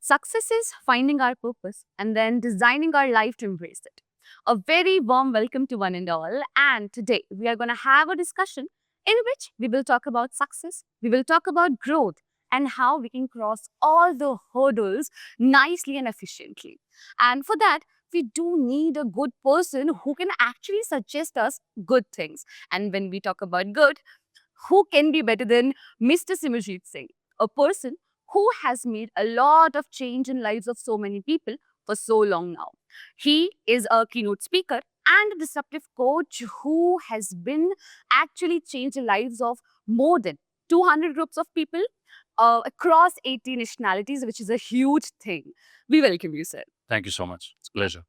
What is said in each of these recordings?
Success is finding our purpose and then designing our life to embrace it. A very warm welcome to one and all. And today we are going to have a discussion in which we will talk about success, we will talk about growth, and how we can cross all the hurdles nicely and efficiently. And for that, we do need a good person who can actually suggest us good things. And when we talk about good, who can be better than Mr. Simerjeet Singh, a person who has made a lot of change in lives of so many people for so long now. He is a keynote speaker and a disruptive coach who has been actually changed the lives of more than 200 groups of people across 80 nationalities, which is a huge thing. We welcome you, sir. Thank you so much. It's a pleasure.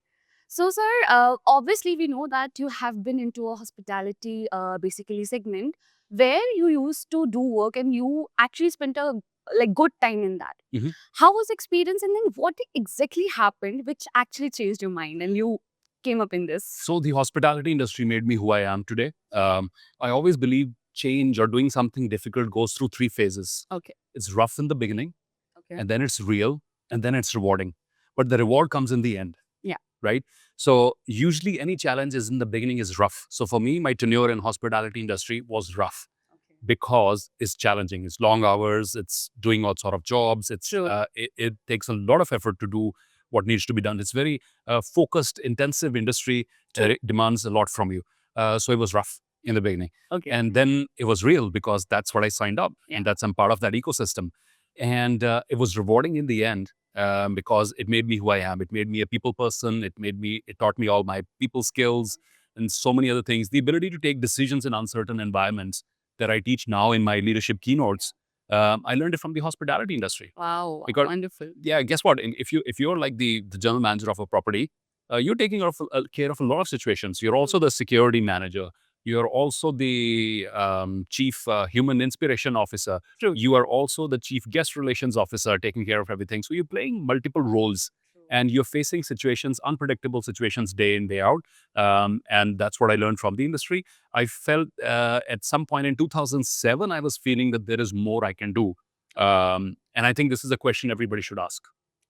So, sir, obviously we know that you have been into a hospitality basically segment where you used to do work and you actually spent a good time in that. Mhm. How was the experience, and then what exactly happened which actually changed your mind and you came up in this? So the hospitality industry made me who I am today. I always believe change or doing something difficult goes through three phases. Okay. It's rough in the beginning, Okay. and then it's real, and then it's rewarding. But the reward comes in the end. Yeah. Right. So usually any challenge is in the beginning is rough. So for me, my tenure in hospitality industry was rough Okay. because it's challenging. It's long hours. It's doing all sort of jobs. It's True. it takes a lot of effort to do what needs to be done. It's very focused, intensive industry. It demands a lot from you. So it was rough in the beginning, Okay. and then it was real because that's what I signed up, Yeah. and that's I'm part of that ecosystem, and it was rewarding in the end. Because it made me who I am. It made me a people person. It taught me all my people skills and so many other things. The ability to take decisions in uncertain environments that I teach now in my leadership keynotes. I learned it from the hospitality industry. Wow. Because Wonderful. yeah, guess what? If you're like the general manager of a property, you're taking care of a lot of situations. You're also the security manager. You're also the chief human inspiration officer. True. You are also the chief guest relations officer, taking care of everything. So you're playing multiple roles, and you're facing situations, unpredictable situations, day in day out. And that's what I learned from the industry. I felt at some point in 2007, I was feeling that there is more I can do. And I think this is a question everybody should ask.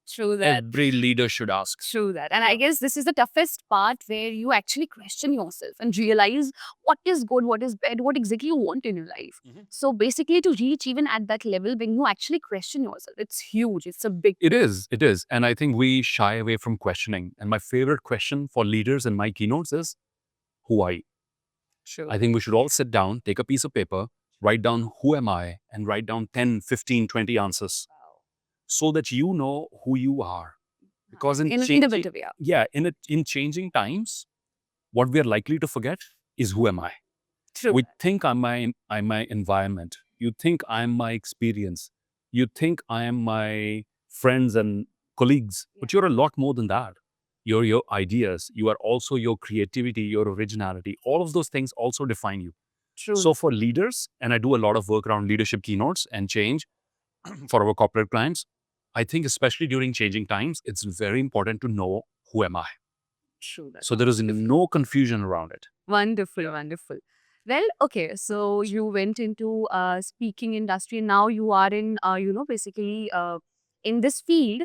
True that. Every leader should ask. True that. And I guess this is the toughest part where you actually question yourself and realize what is good, what is bad, what exactly you want in your life. So basically, to reach even at that level when you actually question yourself, it's huge. It's a big. It is. And I think we shy away from questioning. And my favorite question for leaders in my keynotes is, who are you? True. I think we should all sit down, take a piece of paper, write down who am I, and write down 10, 15, 20 answers so that you know who you are. Because in a bit of in changing times, what we are likely to forget is who am I. True. We think I'm my environment. You think I'm my experience. You think I am my friends and colleagues, but you're a lot more than that. You're your ideas. You are also your creativity, your originality. All of those things also define you. True. So for leaders, and I do a lot of work around leadership keynotes and change for our corporate clients, I think especially during changing times, it's very important to know who am I. True that. So there is no confusion around it. Wonderful, wonderful. Well, okay, so you went into speaking industry. Now you are in, basically in this field.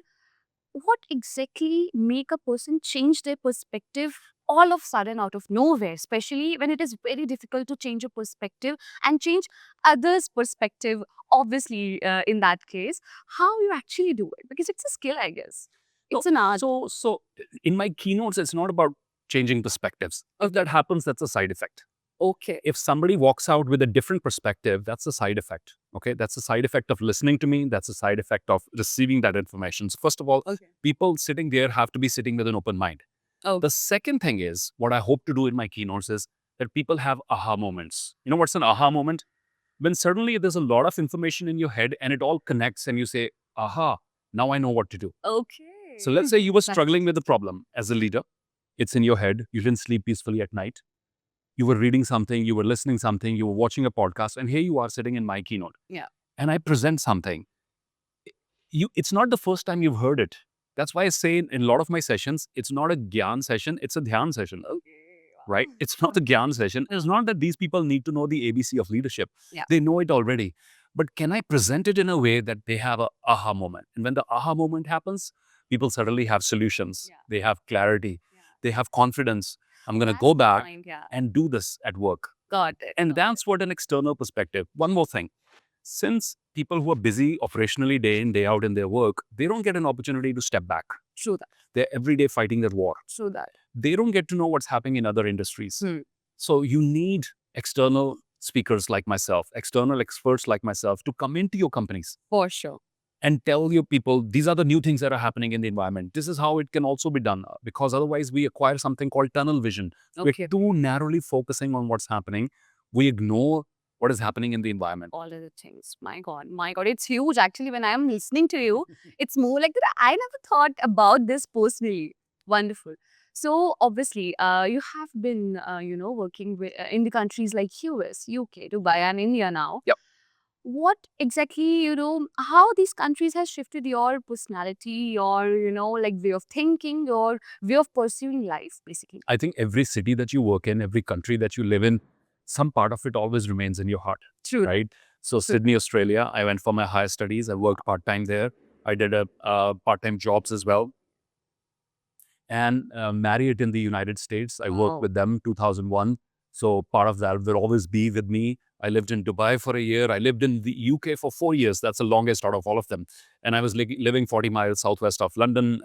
What exactly make a person change their perspective all of a sudden out of nowhere, especially when it is very difficult to change your perspective and change others' perspective, obviously, in that case, how you actually do it? Because it's a skill, I guess. It's an art. So in my keynotes, it's not about changing perspectives. If that happens, that's a side effect. Okay. If somebody walks out with a different perspective, that's a side effect. Okay, that's a side effect of listening to me. That's a side effect of receiving that information. So first of all, Okay. people sitting there have to be sitting with an open mind. Oh. The second thing is, what I hope to do in my keynotes is that people have aha moments. You know what's an aha moment? When suddenly there's a lot of information in your head and it all connects and you say, aha, now I know what to do. Okay. So let's say you were Nice. struggling with a problem as a leader. It's in your head. You didn't sleep peacefully at night. You were reading something, you were listening something, you were watching a podcast, and here you are sitting in my keynote. Yeah. And I present something. It's not the first time you've heard it. That's why I say in a lot of my sessions, it's not a Gyan session, it's a Dhyan session. Okay. Right? It's not a Gyan session. It's not that these people need to know the ABC of leadership. Yeah. They know it already. but can I present it in a way that they have a aha moment? And when the aha moment happens, people suddenly have solutions. Yeah. They have clarity. Yeah. They have confidence. I'm going to That's go the back point, yeah. and do this at work. Got it. And got that's what an external perspective. One more thing. Since people who are busy operationally day in, day out in their work, they don't get an opportunity to step back. it. True that. They're every day fighting that war. True that. They don't get to know what's happening in other industries. Hmm. So you need external speakers like myself, external experts like myself to come into your companies For sure. and tell your people these are the new things that are happening in the environment. This is how it can also be done, because otherwise we acquire something called tunnel vision. Okay. We're too narrowly focusing on what's happening. We ignore what is happening in the environment. All of the things. My God, it's huge. Actually, when I am listening to you, it's more like that. I never thought about this personally. Wonderful. So obviously, you have been, working with, in the countries like US, UK, Dubai, and India now. Yep. What exactly, how these countries has shifted your personality, your, like way of thinking, your way of pursuing life, basically. I think every city that you work in, every country that you live in, some part of it always remains in your heart, True. right? So Sydney, Australia, I went for my higher studies. I worked part-time there. I did a part-time jobs as well. And Marriott in the United States, I worked Wow. with them 2001. So part of that will always be with me. I lived in Dubai for a year. I lived in the UK for 4 years. That's the longest out of all of them. And I was living 40 miles southwest of London,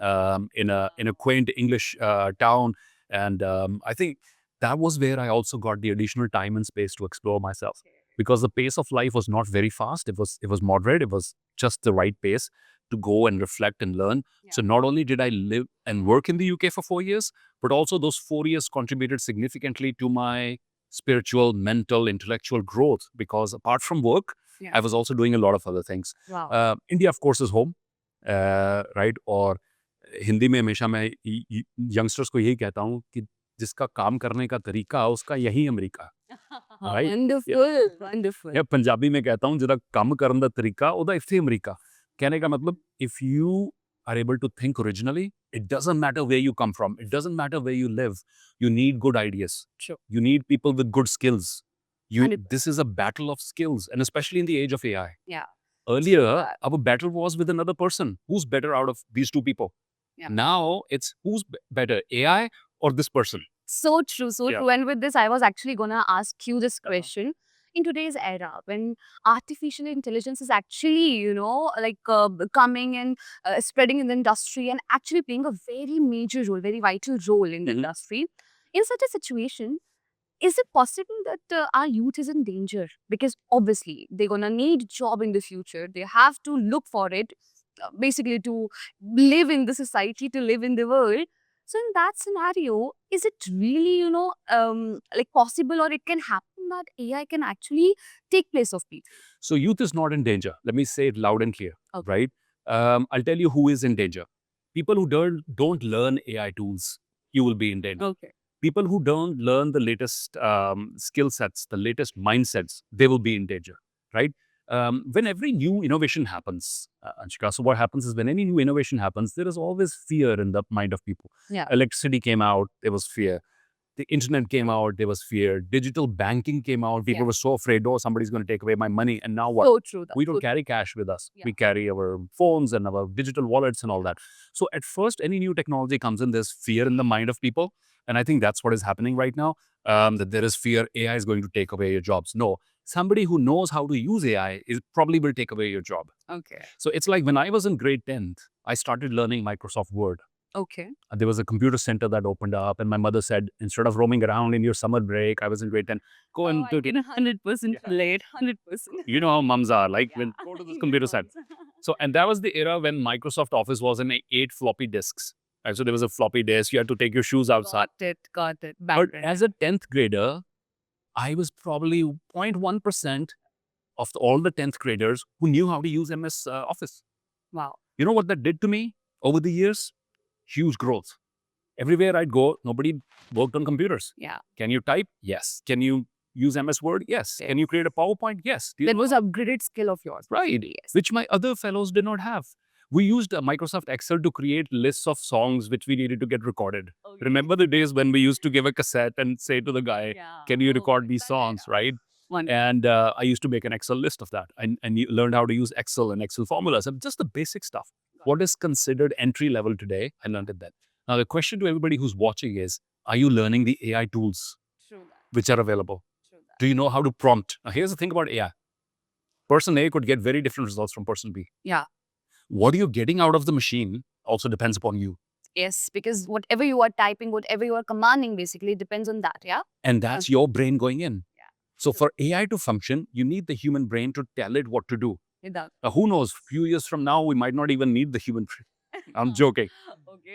in a quaint English town. And I think that was where I also got the additional time and space to explore myself, because the pace of life was not very fast. It was moderate. It was just the right pace to go and reflect and learn. Yeah. So not only did I live and work in the UK for 4 years, but also those 4 years contributed significantly to my spiritual, mental, intellectual growth, because apart from work, Yeah. I was also doing a lot of other things. Wow. India, of course, is home, right? और हिंदी में हमेशा मैं youngsters को यही कहता हूँ कि जिसका काम करने का तरीका उसका यही अमेरिका, right? Wonderful. Wonderful. या पंजाबी में कहता हूँ जिहदा काम करन दा तरीका ਉਹਦਾ ਇੱਥੇ अमेरिका। कहने का मतलब, if you are able to think originally, it doesn't matter where you come from. It doesn't matter where you live. You need good ideas. Sure. You need people with good skills. 100%. This is a battle of skills, and especially in the age of AI. Yeah. Earlier, that. our battle was with another person. Who's better out of these two people? Yeah. Now it's who's better, AI or this person? So true, so Yeah. true. And with this, I was actually gonna ask you this question. In today's era, when artificial intelligence is actually, coming and spreading in the industry and actually playing a very major role, very vital role in the Mhm. industry, in such a situation, is it possible that our youth is in danger? Because obviously they're gonna need job in the future. They have to look for it, basically to live in the society, to live in the world. So in that scenario, is it really, possible, or it can happen that AI can actually take place of people? So youth is not in danger. Let me say it loud and clear, Okay. right? I'll tell you who is in danger. People who don't learn AI tools, you will be in danger. Okay. People who don't learn the latest skill sets, the latest mindsets, they will be in danger, right? When every new innovation happens, Anshika, so what happens is when any new innovation happens, there is always fear in the mind of people. Yeah. Electricity came out, there was fear. The internet came out, there was fear. Digital banking came out, people Yeah. were so afraid, oh, somebody's going to take away my money. And now what? So true. We don't so carry cash with us. Yeah. We carry our phones and our digital wallets and all that. So at first, any new technology comes in, there's fear in the mind of people. And I think that's what is happening right now, that there is fear AI is going to take away your jobs. No, somebody who knows how to use AI probably will take away your job. Okay. So it's like when I was in grade 10th, I started learning Microsoft Word. Okay. There was a computer center that opened up, and my mother said, instead of roaming around in your summer break, I was in grade 10, go and I get 100% Yeah. late. 100%. you know how mums are, like, Yeah. go to this Even computer center. moms. So, and that was the era when Microsoft Office was in 8 floppy disks. Right? So there was a floppy disk, you had to take your shoes outside. Got it. Back But then. as a 10th grader, I was probably 0.1% of all the 10th graders who knew how to use MS Office. Wow. You know what that did to me over the years? Huge growth. Everywhere I'd go, nobody worked on computers. Yeah. Can you type? Yes. Can you use MS Word? Yes. Yes. Can you create a PowerPoint? Yes. Do you That know was how- upgraded skill of yours. Right. Yes. Which my other fellows did not have. We used Microsoft Excel to create lists of songs which we needed to get recorded. Remember the days when we used to give a cassette and say to the guy, Yeah. can you Oh, record these that songs, era. right? Wonderful. And I used to make an Excel list of that. And you learned how to use Excel and Excel formulas and just the basic stuff. What is considered entry level today, I learned it then. Now, the question to everybody who's watching is, are you learning the AI tools True that. which are available? True that. Do you know how to prompt? Now, here's the thing about AI. Person A could get very different results from person B. Yeah. What are you getting out of the machine also depends upon you. Yes, because whatever you are typing, whatever you are commanding, basically depends on that. Yeah. And that's your brain going in. Yeah. So for AI to function, you need the human brain to tell it what to do. Without. Now, who knows? Few years from now, we might not even need the human brain. I'm joking.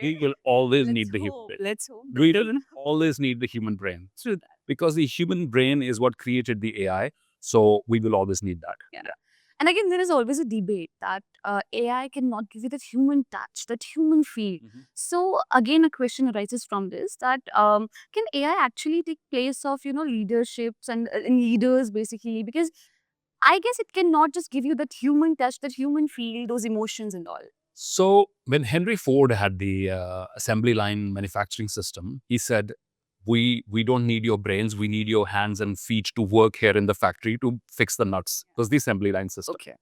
We Okay. will always Let's need the human hope. brain. Let's hope. We will always need the human brain True that. because the human brain is what created the AI. So we will always need that. Yeah. And again, there is always a debate that AI cannot give you that human touch, that human feel. So again, a question arises from this that can AI actually take place of leaderships and leaders basically? Because I guess it cannot just give you that human touch, that human feel, those emotions and all. So when Henry Ford had the assembly line manufacturing system, he said, we don't need your brains, we need your hands and feet to work here in the factory to fix the nuts. It was the assembly line system. Okay.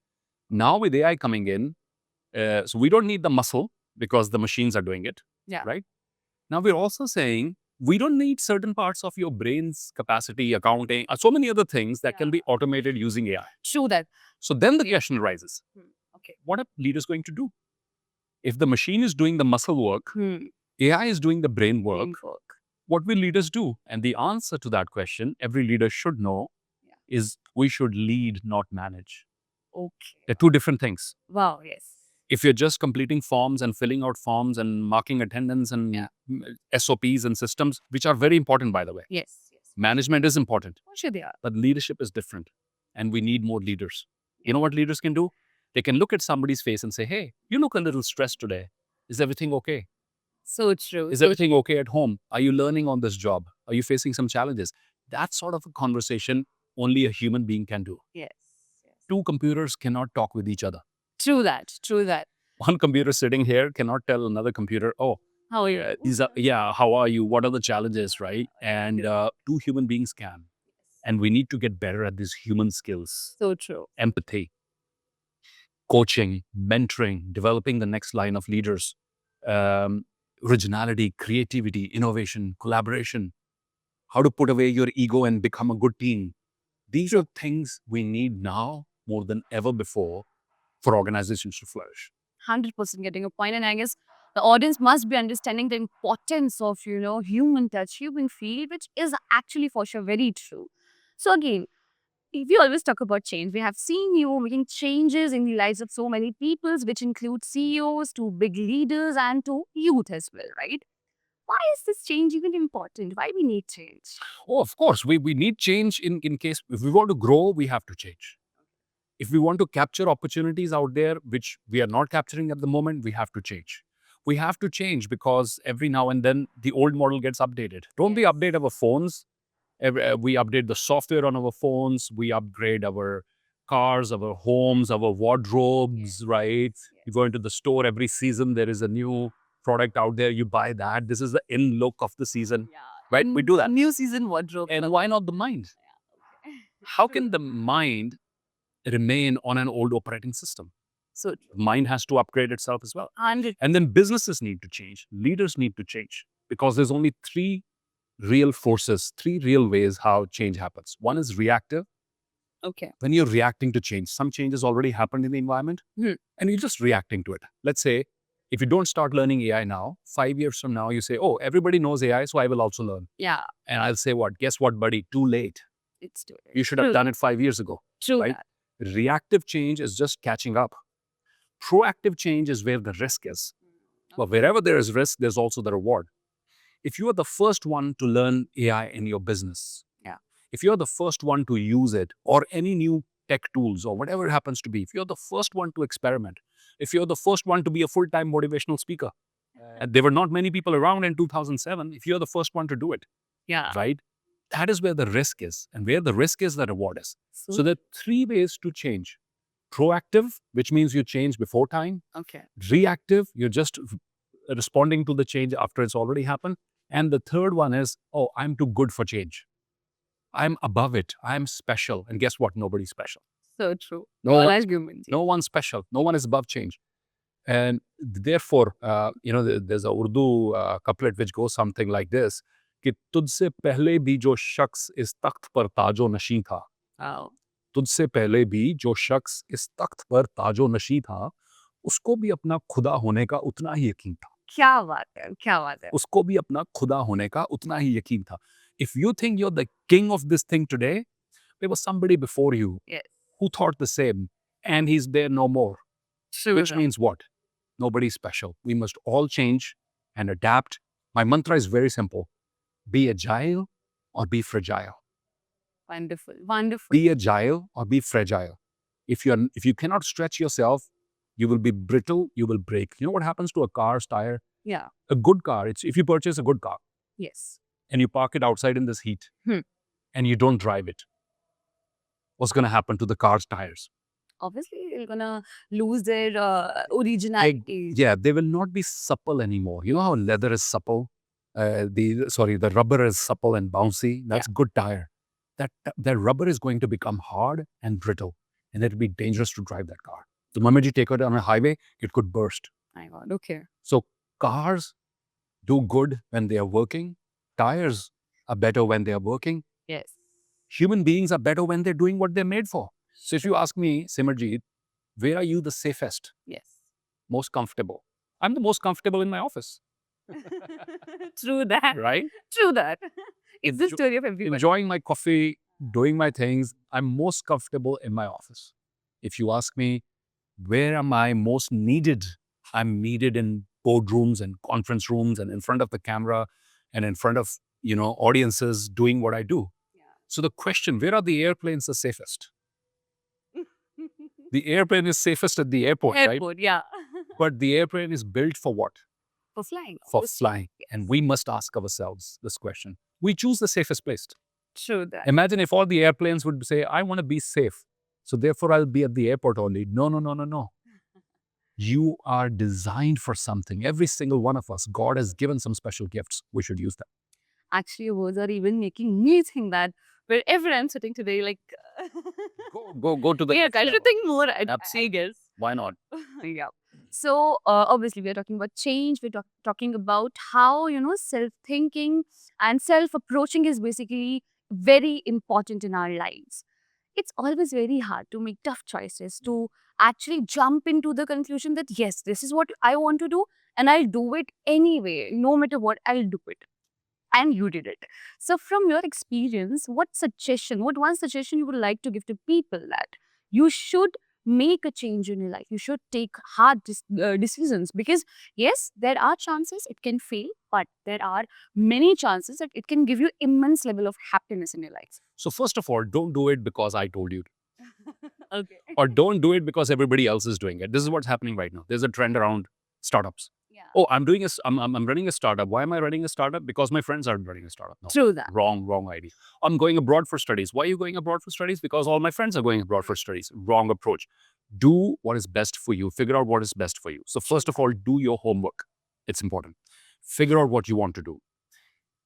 Now with AI coming in, so we don't need the muscle because the machines are doing it. Yeah. Right? Now we're also saying we don't need certain parts of your brain's capacity, accounting, so many other things that can be automated using AI. True that. So then the question arises, Okay. what are leaders going to do? If the machine is doing the muscle work, AI is doing the brain work, what will leaders do? And the answer to that question, every leader should know, is we should lead, not manage. Okay. They're two different things. Wow. Yes. If you're just completing forms and filling out forms and marking attendance and SOPs and systems, which are very important, by the way. Yes. Management is important, For sure they are. but leadership is different. And we need more leaders. You know what leaders can do? They can look at somebody's face and say, hey, you look a little stressed today. Is everything okay? So true. Is everything okay at home? Are you learning on this job? Are you facing some challenges? That sort of a conversation only a human being can do. Yes. Two computers cannot talk with each other. True that. True that. One computer sitting here cannot tell another computer, oh, how are you? How are you? What are the challenges, right? And two human beings can. And we need to get better at these human skills. So true. Empathy, coaching, mentoring, developing the next line of leaders, originality, creativity, innovation, collaboration, how to put away your ego and become a good team. These are things we need now more than ever before for organizations to flourish. 100% getting a point. And I guess the audience must be understanding the importance of, human touch, human feel, which is actually for sure very true. So again, we always talk about change. We have seen you making changes in the lives of so many people, which include CEOs to big leaders and to youth as well, right? Why is this change even important? Why we need change? Oh, of course, we need change in case, if we want to grow, we have to change. If we want to capture opportunities out there, which we are not capturing at the moment, we have to change. We have to change because every now and then the old model gets updated. Don't we update our phones? We update the software on our phones. We upgrade our cars, our homes, our wardrobes, right? You go into the store every season, there is a new product out there. You buy that. This is the in look of the season, right? We do that. New season wardrobe. And why not the mind? How can the mind remain on an old operating system? So mind has to upgrade itself as well. 100. And then businesses need to change. Leaders need to change because there's only three real forces, three real ways how change happens. One is reactive. Okay. When you're reacting to change, some changes already happened in the environment and you're just reacting to it. Let's say if you don't start learning AI now, 5 years from now, you say, oh, everybody knows AI, so I will also learn. Yeah. And I'll say, what? Guess what, buddy? Too late. It's too late. You should have done it 5 years ago. True. Right? Reactive change is just catching up. Proactive change is where the risk is. But wherever there is risk, there's also the reward. If you are the first one to learn AI in your business, if you're the first one to use it or any new tech tools or whatever it happens to be, if you're the first one to experiment, if you're the first one to be a full-time motivational speaker, and there were not many people around in 2007, if you're the first one to do it, right? That is where the risk is. And where the risk is, the reward is. So there are three ways to change. Proactive, which means you change before time. Okay. Reactive, you're just responding to the change after it's already happened. And the third one is, oh, I'm too good for change. I'm above it. I'm special. And guess what? Nobody's special. So true. No All one, are human. no one's special. No one is above change. And therefore, there's a Urdu couplet which goes something like this, कि तुझसे पहले भी जो शख्स इस तख्त पर ताजो नशी था, Wow. तुझसे पहले भी जो शख्स इस तख्त पर ताजो नशी था, उसको भी अपना खुदा होने का उतना ही यकीन था. क्या बात है, क्या बात है. उसको भी अपना खुदा होने का उतना ही यकीन था. If you think you're the king of this thing today, there was somebody before you Yes. who thought the same, and he's there no more. True. Which means what? Nobody's special. We must all change and adapt. My mantra is very simple. Be agile or be fragile. Wonderful. Wonderful. Be agile or be fragile. If you cannot stretch yourself, you will be brittle, you will break. You know what happens to a car's tire? Yeah. A good car, if you purchase a good car Yes. and you park it outside in this heat and you don't drive it, what's going to happen to the car's tires? Obviously, you're gonna lose their originality. Yeah, they will not be supple anymore. You know how leather is supple? The rubber is supple and bouncy. That's good tire. That rubber is going to become hard and brittle, and it'll be dangerous to drive that car. The moment you take it on a highway, it could burst. My God. Okay. So cars do good when they are working. Tires are better when they are working. Yes. Human beings are better when they're doing what they're made for. So if you ask me, Simerjeet, where are you the safest? Yes. Most comfortable. I'm the most comfortable in my office. True that. Right? True that. It's the story of everybody. Enjoying my coffee, doing my things. I'm most comfortable in my office. If you ask me, where am I most needed? I'm needed in boardrooms and conference rooms and in front of the camera and in front of, audiences doing what I do. Yeah. So the question, where are the airplanes the safest? The airplane is safest at the airport, right? Airport, yeah. But the airplane is built for what? For flying. For obviously. flying. And we must ask ourselves this question. We choose the safest place. True that. Imagine if all the airplanes would say, I want to be safe. So therefore, I'll be at the airport only. No, no, no, no, no. You are designed for something. Every single one of us, God has given some special gifts. We should use them. Actually, your words are even making me think that wherever I'm sitting today, like, Go to the yeah, I should think more. I Absolutely. guess. Why not? Yeah. So obviously, we are talking about change. We're talking about how self-thinking and self-approaching is basically very important in our lives. It's always very hard to make tough choices, to actually jump into the conclusion that yes, this is what I want to do, and I'll do it anyway, no matter what. I'll do it, and you did it. So, from your experience, what one suggestion you would like to give to people that you should make a change in your life? You should take hard decisions because, yes, there are chances it can fail, but there are many chances that it can give you immense level of happiness in your life. So first of all, don't do it because I told you. Okay. Or don't do it because everybody else is doing it. This is what's happening right now. There's a trend around startups. Yeah. Oh, I'm running a startup. Why am I running a startup? Because my friends are running a startup. No. True that. Wrong idea. I'm going abroad for studies. Why are you going abroad for studies? Because all my friends are going abroad for studies. Wrong approach. Do what is best for you. Figure out what is best for you. So first of all, do your homework. It's important. Figure out what you want to do.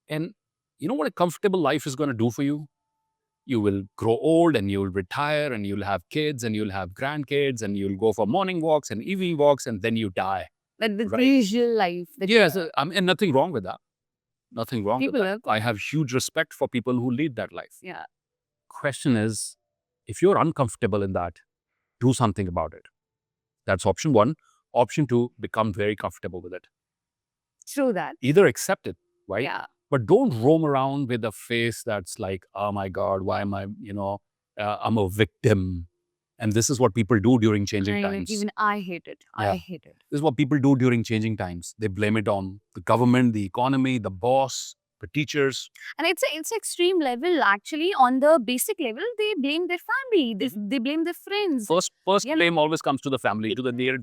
And you know what a comfortable life is going to do for you? You will grow old and you'll retire and you'll have kids and you'll have grandkids and you'll go for morning walks and evening walks and then you die. That the Right. visual life. That Yes, and nothing wrong with that. Nothing wrong People with that. I have huge respect for people who lead that life. Yeah. Question is, if you're uncomfortable in that, do something about it. That's option one. Option two, become very comfortable with it. True that. Either accept it, right? Yeah. But don't roam around with a face that's like, oh my God, why am I, I'm a victim. And this is what people do during changing times. Even I hate it. Yeah. I hate it. This is what people do during changing times. They blame it on the government, the economy, the boss, the teachers. And it's extreme level actually. On the basic level, they blame their family. They blame their friends. First Yeah. blame always comes to the family, to the near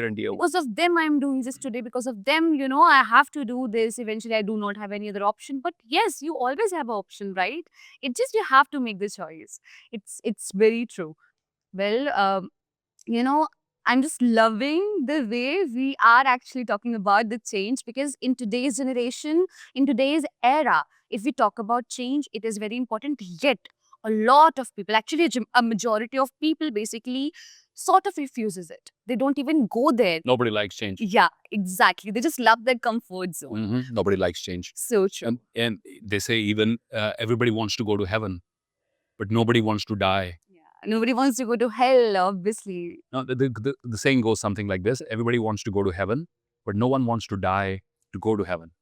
and dear. Because of them, I'm doing this today. Because of them, I have to do this. Eventually, I do not have any other option. But yes, you always have an option, right? It's just you have to make the choice. It's very true. Well, I'm just loving the way we are actually talking about the change, because in today's generation, in today's era, if we talk about change, it is very important. Yet, a lot of people, actually, a majority of people basically sort of refuses it. They don't even go there. Nobody likes change. Yeah, exactly. They just love their comfort zone. Nobody likes change. So true. And they say even everybody wants to go to heaven, but nobody wants to die. Nobody wants to go to hell, obviously. No, the saying goes something like this: everybody wants to go to heaven, but no one wants to die to go to heaven.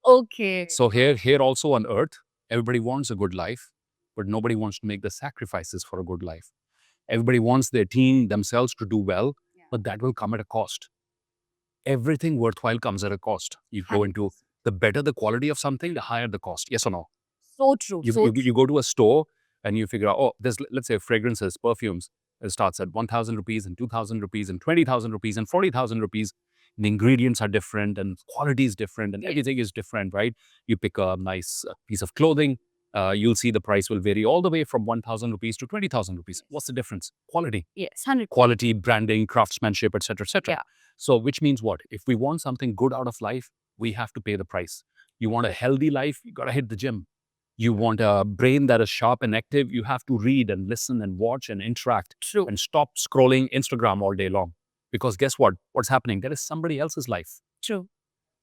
Okay. So here also on earth, everybody wants a good life, but nobody wants to make the sacrifices for a good life. Everybody wants their team themselves to do well, but that will come at a cost. Everything worthwhile comes at a cost. You go into the better the quality of something, the higher the cost. Yes or no? So true. You go to a store and you figure out, oh, there's, let's say, fragrances, perfumes. It starts at 1,000 rupees and 2,000 rupees and 20,000 rupees and 40,000 rupees. The ingredients are different and quality is different and everything is different, right? You pick a nice piece of clothing, you'll see the price will vary all the way from 1,000 rupees to 20,000 rupees. What's the difference? Quality. Yes, 100. Quality, branding, craftsmanship, etc., etc. Yeah. So, which means what? If we want something good out of life, we have to pay the price. You want a healthy life, you got to hit the gym. You want a brain that is sharp and active, you have to read and listen and watch and interact. True. And stop scrolling Instagram all day long. Because guess what? What's happening? That is somebody else's life. True.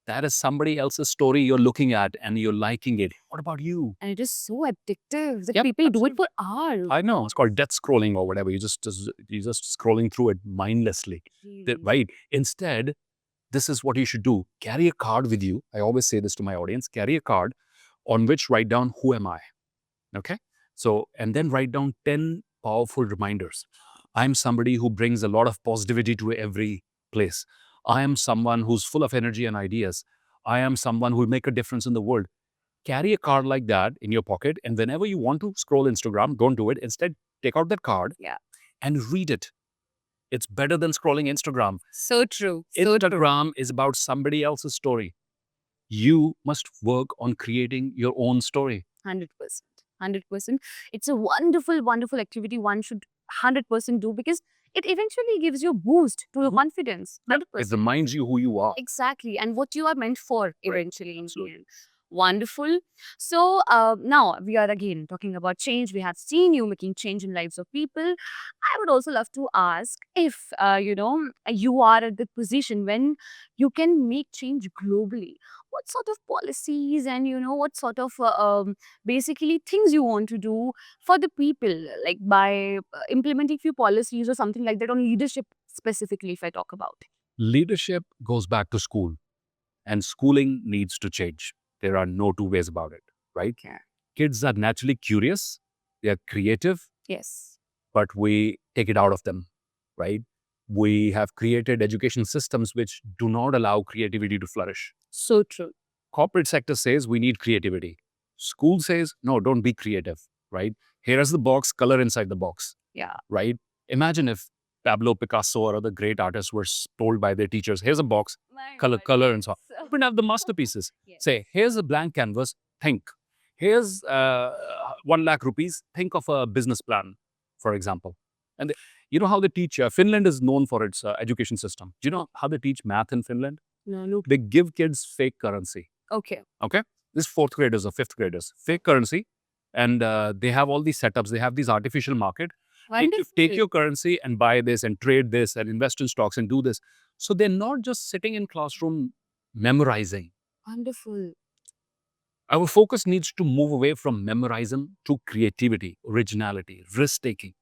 That is somebody else's story you're looking at and you're liking it. What about you? And it is so addictive that Yep, people do it for hours. I know. It's called death scrolling or whatever. You're just scrolling through it mindlessly. Right? Instead, this is what you should do. Carry a card with you. I always say this to my audience. Carry a card on which write down, who am I? Okay? So, and then write down 10 powerful reminders. I'm somebody who brings a lot of positivity to every place. I am someone who's full of energy and ideas. I am someone who will make a difference in the world. Carry a card like that in your pocket, and whenever you want to scroll Instagram, don't do it. Instead, take out that card and read it. It's better than scrolling Instagram. So true. Instagram is about somebody else's story. You must work on creating your own story. 100%. 100%. It's a wonderful, wonderful activity one should 100% do, because it eventually gives you a boost to your confidence. 100%. It reminds you who you are. Exactly. And what you are meant for eventually in the end. Wonderful. So now we are again talking about change. We have seen you making change in lives of people. I would also love to ask if, you are at the position when you can make change globally. What sort of policies and, what sort of basically things you want to do for the people, like by implementing few policies or something like that on leadership specifically, if I talk about. Leadership goes back to school, and schooling needs to change. There are no two ways about it, right? Yeah. Kids are naturally curious, they are creative, Yes. but we take it out of them, right? We have created education systems which do not allow creativity to flourish. So true. Corporate sector says we need creativity. School says, no, don't be creative, right? Here is the box, color inside the box. Yeah. Right? Imagine if Pablo Picasso or other great artists were told by their teachers, here's a box, color and so on. You wouldn't have the masterpieces. Yes. Say, here's a blank canvas, think. Here's 1 lakh rupees, think of a business plan, for example. And you know how they teach, Finland is known for its education system. Do you know how they teach math in Finland? No. They give kids fake currency. Okay. Okay? This 4th graders or 5th graders, fake currency. And they have all these setups. They have these artificial market. Take your currency and buy this and trade this and invest in stocks and do this. So they're not just sitting in classroom memorizing. Wonderful. Our focus needs to move away from memorizing to creativity, originality, risk-taking.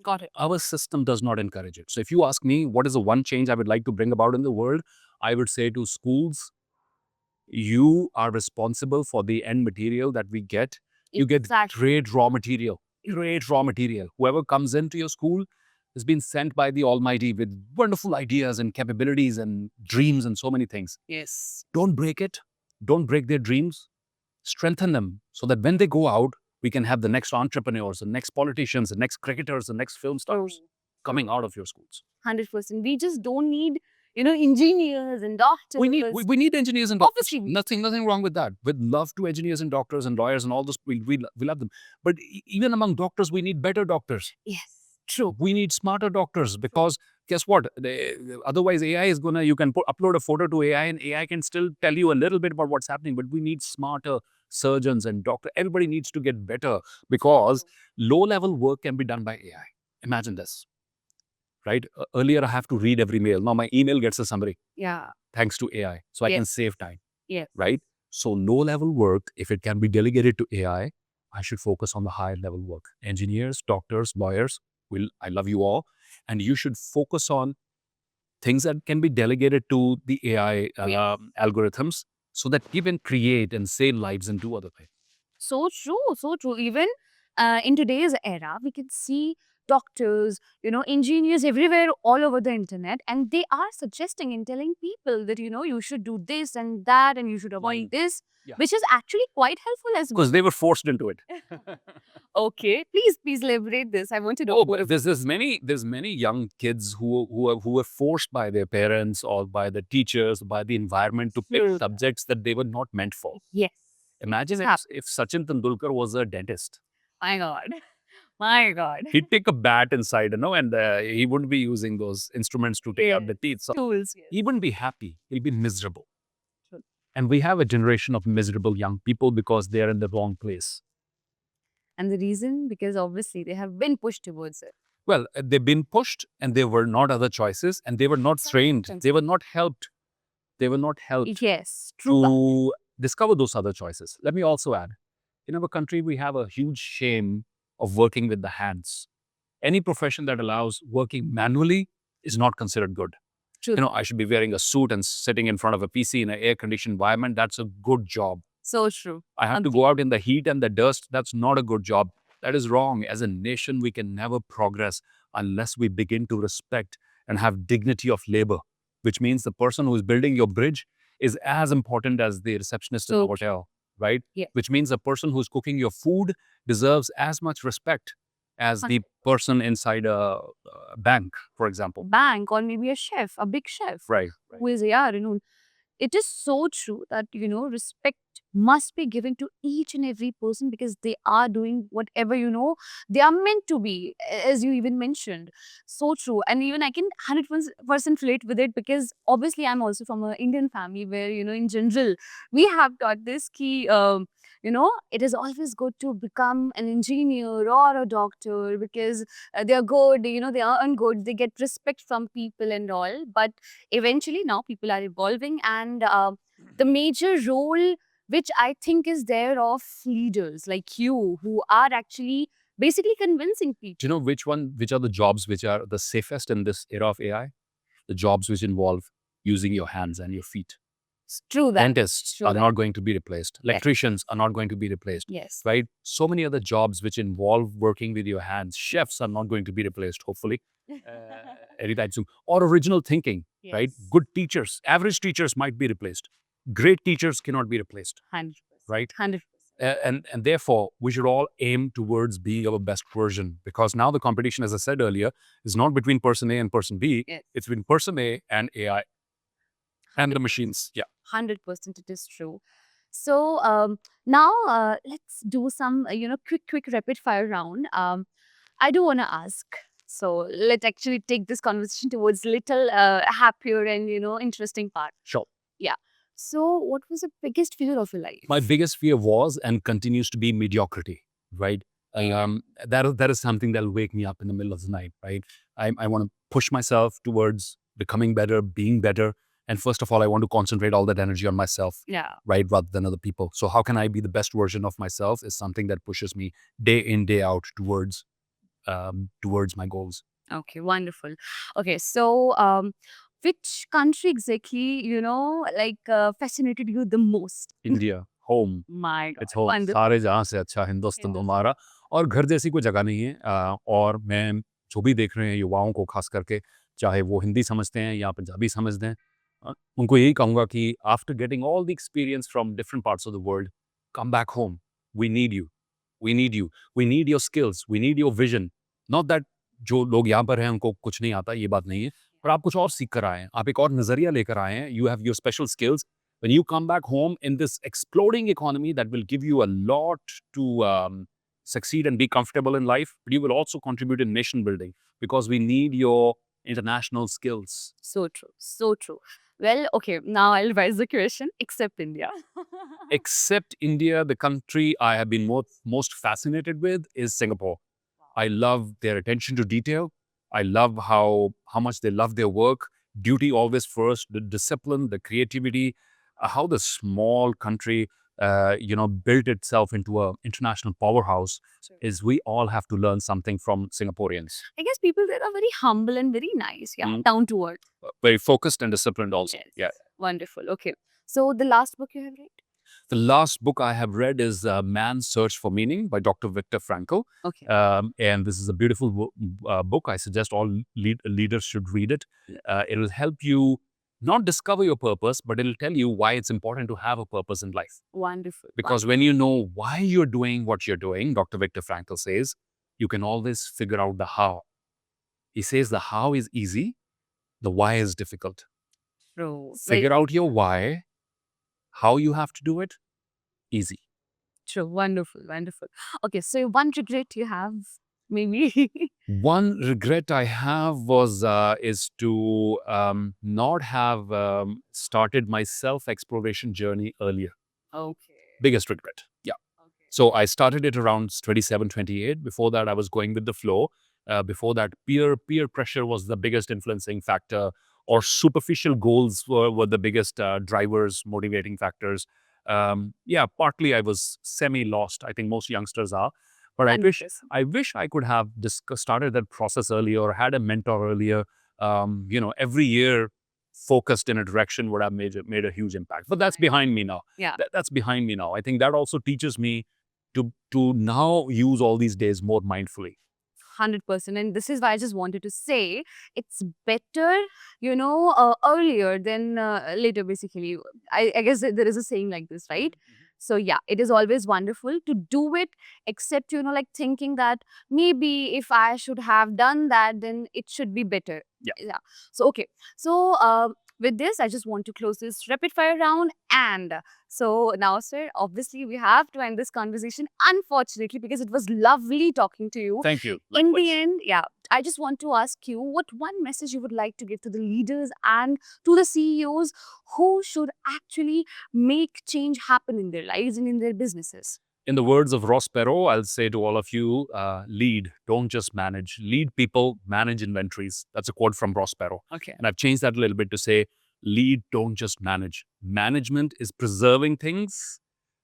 Got it. Our system does not encourage it. So if you ask me, what is the one change I would like to bring about in the world? I would say to schools, you are responsible for the end material that we get. You get great raw material. Great raw material. Whoever comes into your school has been sent by the Almighty with wonderful ideas and capabilities and dreams and so many things. Yes. Don't break it. Don't break their dreams. Strengthen them so that when they go out, we can have the next entrepreneurs, the next politicians, the next cricketers, the next film stars coming out of your schools. 100%. We just don't need, engineers and doctors. We need engineers and doctors. Obviously. Nothing wrong with that. With love to engineers and doctors and lawyers and all this, we love them. But even among doctors, we need better doctors. Yes. True. We need smarter doctors because guess what? Otherwise, AI is gonna. You can upload a photo to AI, and AI can still tell you a little bit about what's happening. But we need smarter surgeons and doctors. Everybody needs to get better because low-level work can be done by AI. Imagine this, right? Earlier, I have to read every mail. Now my email gets a summary. Yeah. Thanks to AI, so I can Yes. save time. Yes. Right? So low-level work, if it can be delegated to AI, I should focus on the higher-level work. Engineers, doctors, lawyers, I love you all, and you should focus on things that can be delegated to the AI algorithms so that you can create and save lives and do other things. So true, so true. Even in today's era, we can see doctors, engineers everywhere all over the internet, and they are suggesting and telling people that, you should do this and that, and you should avoid this, Yeah. which is actually quite helpful as well. Because they were forced into it. Okay, please elaborate this. I want to know Oh, more but about there's many young kids who were forced by their parents or by the teachers, by the environment to pick True. subjects that they were not meant for. Yes. Imagine It's if Sachin Tendulkar was a dentist. My God. My God. He'd take a bat inside, and he wouldn't be using those instruments to take out the teeth. So Tools. Yes. he wouldn't be happy. He'll be miserable. True. And we have a generation of miserable young people because they are in the wrong place. And the reason, because obviously they have been pushed towards it. Well, they've been pushed and there were not other choices and they were not trained. They were not helped. They were not helped Yes, true. to discover those other choices. Let me also add, in our country, we have a huge shame of working with the hands. Any profession that allows working manually is not considered good. True. I should be wearing a suit and sitting in front of a PC in an air-conditioned environment. That's a good job. So true. I have to go out in the heat and the dust. That's not a good job. That is wrong. As a nation, we can never progress unless we begin to respect and have dignity of labor, which means the person who is building your bridge is as important as the receptionist in the hotel, right? Yeah. Which means the person who's cooking your food deserves as much respect as the person inside a bank, for example. Bank, or maybe a chef, a big chef. Right. Who is, it is so true that, respect must be given to each and every person because they are doing whatever, they are meant to be, as you even mentioned. So true. And even I can 100% relate with it because obviously I'm also from an Indian family where, in general, we have taught this key, it is always good to become an engineer or a doctor because they are good, they earn good, they get respect from people and all. But eventually now people are evolving and the major role which I think is there of leaders like you who are actually basically convincing people. Do you know which are the jobs which are the safest in this era of AI? The jobs which involve using your hands and your feet. It's true that. Dentists are not going to be replaced. Electricians are not going to be replaced. Yes. Right? So many other jobs which involve working with your hands. Chefs are not going to be replaced, hopefully, anytime soon. Or original thinking, right? Yes. Good teachers. Average teachers might be replaced. Great teachers cannot be replaced. 100%. Right? 100%. And therefore, we should all aim towards being our best version because now the competition, as I said earlier, is not between person A and person B. Yes. It's between person A and AI and the machines. Yeah. 100% it is true. So now let's do some, quick rapid fire round. I do want to ask. So let's actually take this conversation towards little happier and, interesting part. Sure. Yeah. So what was the biggest fear of your life? My biggest fear was and continues to be mediocrity, right? That is something that'll wake me up in the middle of the night, right? I want to push myself towards becoming better, being better. And first of all, I want to concentrate all that energy on myself, Yeah. right, rather than other people. So how can I be the best version of myself is something that pushes me day in, day out towards my goals. Okay, wonderful. Okay, so which country exactly, fascinated you the most? India, home. My God. It's home. Wonderful. सारे जहाँ से अच्छा हिंदुस्तान हमारा और घर जैसी कोई जगह नहीं है और मैं जो भी देख रहे हैं युवाओं को खास करके चाहे वो हिंदी समझते हैं या पंजाबी समझते हैं उनको यही कहूँगा कि after getting all the experience from different parts of the world come back home we need you we need you we need your skills we need your vision not that जो लोग यहाँ पर हैं उनको कुछ नहीं आता ये बात नहीं है पर आप कुछ और सीख कर आए हैं आप एक और नज़रिया लेकर आए हैं you have your special skills when you come back home in this exploding economy that will give you a lot to succeed and be comfortable in life, but you will also contribute in nation building because we need your international skills. So true. So true. Well, okay, now I'll raise the question, except India. Except India, the country I have been most fascinated with is Singapore. I love their attention to detail. I love how much they love their work. Duty always first, the discipline, the creativity, how the small country, built itself into a international powerhouse. Sure. Is we all have to learn something from Singaporeans. I guess people there are very humble and very nice. Yeah, Mm. down to earth. Very focused and disciplined also. Yes. Yeah. Wonderful. Okay. So the last book you have read? The last book I have read is Man's Search for Meaning by Dr. Viktor Frankl. Okay. And this is a beautiful book. I suggest all leaders should read it. It will help you not discover your purpose, but it'll tell you why it's important to have a purpose in life. Wonderful. Because when you know why you're doing what you're doing, Dr. Viktor Frankl says, you can always figure out the how. He says the how is easy, the why is difficult. True. Figure out your why, how you have to do it, easy. True. Wonderful. Wonderful. Okay. So one regret you have, maybe. One regret I have was is to not have started my self-exploration journey earlier. Okay. Biggest regret. Yeah. Okay. So I started it around 27, 28. Before that, I was going with the flow. Before that, peer pressure was the biggest influencing factor, or superficial goals were the biggest drivers, motivating factors. Yeah, partly I was semi-lost. I think most youngsters are. But I wish 100%. I wish I could have started that process earlier or had a mentor earlier. Every year focused in a direction would have made a huge impact. But that's behind me now. Yeah. That's behind me now. I think that also teaches me to now use all these days more mindfully. 100%. And this is why I just wanted to say it's better, earlier than later, basically. I guess there is a saying like this, right? So, yeah, it is always wonderful to do it, except, like thinking that maybe if I should have done that, then it should be better. Yeah. Yeah. So, okay. So, with this, I just want to close this rapid fire round. And so now, sir, obviously, we have to end this conversation, unfortunately, because it was lovely talking to you. Thank you. In Likewise. the end, yeah, I just want to ask you what one message you would like to give to the leaders and to the CEOs who should actually make change happen in their lives and in their businesses. In the words of Ross Perot, I'll say to all of you, lead, don't just manage. Lead people, manage inventories. That's a quote from Ross Perot. Okay. And I've changed that a little bit to say, lead, don't just manage. Management is preserving things.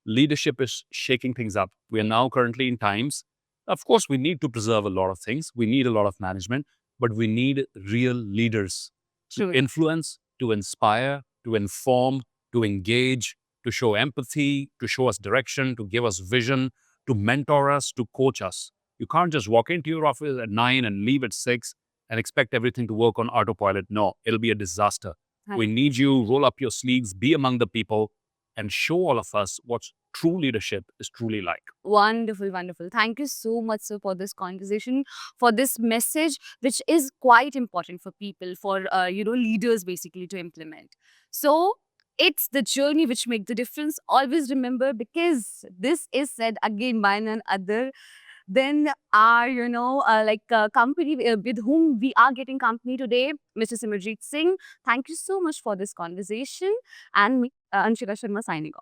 Leadership is shaking things up. We are now currently in times. Of course, we need to preserve a lot of things. We need a lot of management, but we need real leaders to True. influence, to inspire, to inform, to engage, to show empathy, to show us direction, to give us vision, to mentor us, to coach us. You can't just walk into your office at 9 and leave at 6 and expect everything to work on autopilot. No, it'll be a disaster. We need you, roll up your sleeves, be among the people, and show all of us what true leadership is truly like. Wonderful, wonderful. Thank you so much, sir, for this conversation, for this message, which is quite important for people, for leaders basically to implement. So it's the journey which makes the difference. Always remember, because this is said again by none other than our, company with whom we are getting company today, Mr. Simerjeet Singh. Thank you so much for this conversation. And me, Anishka Sharma, signing off.